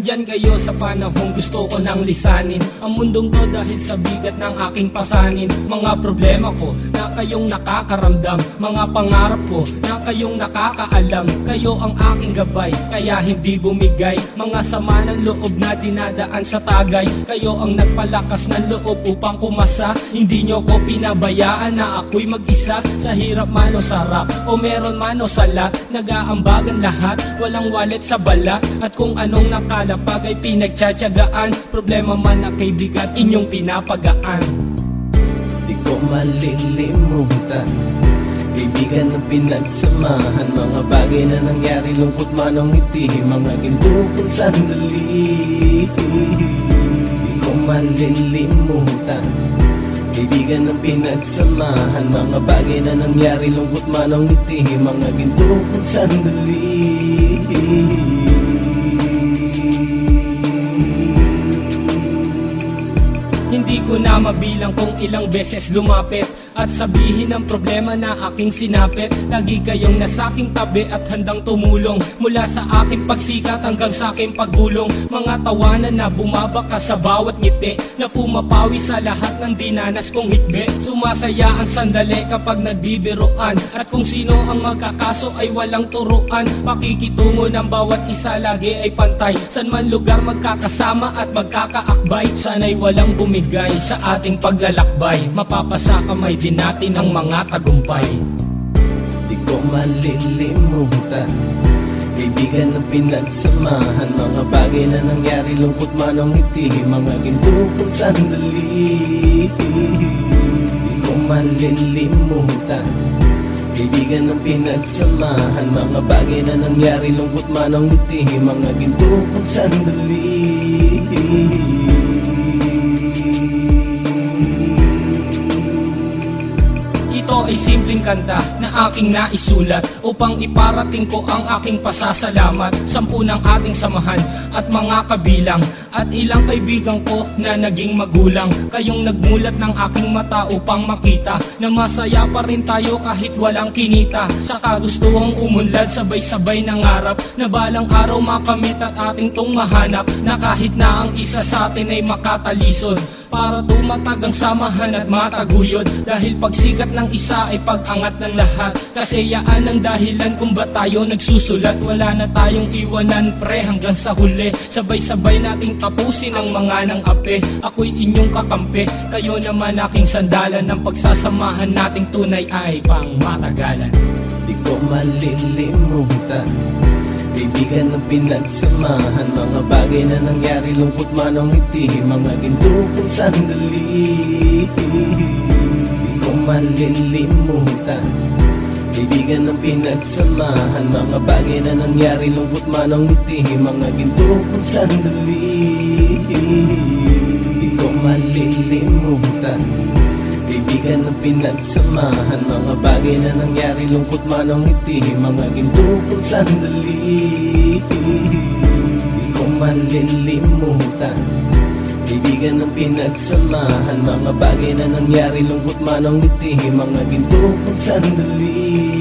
nandyan kayo sa panahong gusto ko nang lisanin ang mundong to dahil sa bigat ng aking pasanin. Mga problema ko na kayong nakakaramdam, mga pangarap ko na kayong nakakaalam. Kayo ang aking gabay, kaya hindi bumigay. Mga sama ng loob na dinadaan sa tagay, kayo ang nagpalakas ng loob upang kumasa. Hindi nyo ko pinabayaan na ako'y mag-isa. Sa hirap man o sarap, o meron man o salat, nag-aambagan lahat, walang walet sa balat. At kung anong nakalapag ay pinagtsatsagaan, problema man na kay bigat inyong pinapagaan. Di ko malilimutan kaibigan ng pinagsamahan, mga bagay na nangyari, lungkot man o ngiti, mga ginto kong sandali. Di ko malilimutan kaibigan ng pinagsamahan, mga bagay na nangyari, lungkot man o ngiti, mga ginto kong sandali. Hindi ko na mabilang kung ilang beses lumapit at sabihin ang problema na aking sinapit. Lagi kayong nasa aking tabi at handang tumulong, mula sa aking pagsikat hanggang sa aking paggulong. Mga tawanan na bumabaka sa bawat ngiti, na pumapawi sa lahat ng dinanas kong hitbe. Sumasaya ang sandali kapag nagbibiruan, at kung sino ang magkakaso ay walang turuan. Pakikitungo ng bawat isa lagi ay pantay, san man lugar magkakasama at magkakaakbay. Sana'y walang bumigay sa ating paglalakbay, mapapasa kamay din natin ang mga tagumpay. Di ko malilimutan kaibigan ng pinagsamahan, mga bagay na nangyari, lungkot man o ngiti, mga ginto kong sandali. Di ko malilimutan kaibigan ng pinagsamahan, mga bagay na nangyari, lungkot man o ngiti, mga ginto kong sandali. Ito ay simpleng kanta na aking naisulat upang iparating ko ang aking pasasalamat. 10 ng ating samahan at mga kabilang, at ilang kaibigan ko na naging magulang. Kayong nagmulat ng aking mata upang makita na masaya pa rin tayo kahit walang kinita. Sa kagustuhang umunlad, sabay-sabay nangarap na balang araw makamit at ating tong mahanap, na kahit na ang isa sa atin ay makatalisod, para tumatag ang samahan at mataguyod. Dahil pagsikat ng isa ay pag-angat ng lahat, kasi yaan ang dahilan kung ba't tayo nagsusulat. Wala na tayong iwanan pre hanggang sa huli, sabay-sabay nating tapusin ang mga nang ape. Ako'y inyong kakampi, kayo naman aking sandalan, ng pagsasamahan nating tunay ay pang matagalan. Di ko malilimutan kaibigan ng pinagsamahan, mga bagay na nangyari, lungkot man o ngiti, mga ginto kong sandali. Di ko malilimutan kaibigan ng pinagsamahan, mga bagay na nangyari, lungkot man o ngiti, mga ginto kong sandali. Di ko malilimutan kaibigan ng pinagsamahan, mga bagay na nangyari, lungkot man o ngiti, mga ginto kong sandali. Di ko malilimutan kaibigan ng pinagsamahan, mga bagay na nangyari, lungkot man o ngiti, mga ginto kong sandali.